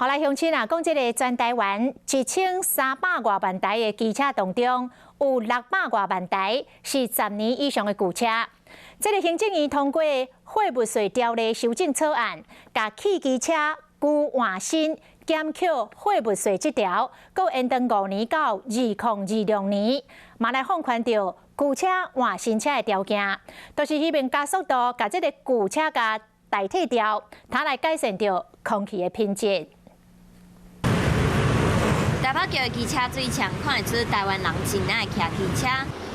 后来乡亲啊，讲这个全台湾1300多万台的机车当中，有600多万台是10年以上的旧车。这个行政院通过货物税条例修正草案，把汽机车旧换新减扣货物税这条，搁延长5年到2026年，嘛来放宽到旧车换新车的条件，都是希望加速度，把这个旧车甲代替掉，它来改善到空气的品质。台北桥的机车最强，看得出台湾人真爱骑机车。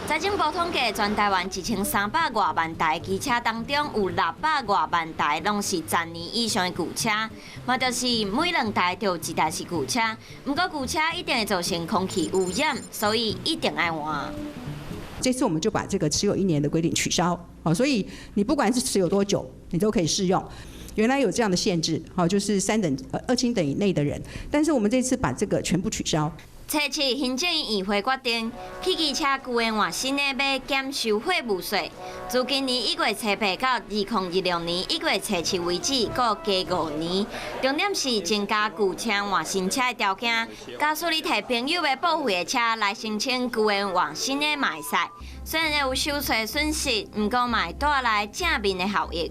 财政部统计，全台湾1300多万台机车当中，有600多万台拢是10年以上的旧车，嘛就是每2台就有1台是旧车。不过旧车一定会造成空气污染，所以一定爱换。这次我们就把这个持有1年的规定取消，所以你不管是持有多久，你都可以适用。原来有这样的限制，就是2轻等以内的人，但是我们这次把这个全部取消。初七，行政院议会决定，汽机车旧的换新的要减收货物税，自今年1月初8到2026年1月初7为止，各加5年。重点是增加旧车换新车的条件，假使你摕朋友的报废的车来申请旧的换新的嘛会使。虽然有收税损失，不过嘛会带来正面的效益。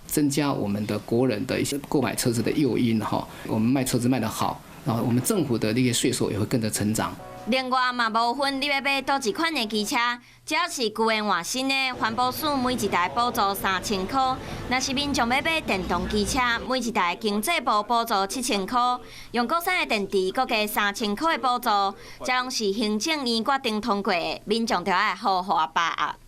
增加我们的国人的一些购买车子的诱因哈，我们卖车子卖得好，然后我们政府的那些税收也会跟着成长。另外嘛，无分你要买倒一款的机车，只要是旧的换新的，环保署每1台补助3000块；若是民众要买电动机车，每1台经济部补助7000块，用国产的电池各加3000块的补助，这拢是行政院决定通过的，民众就要好好把握。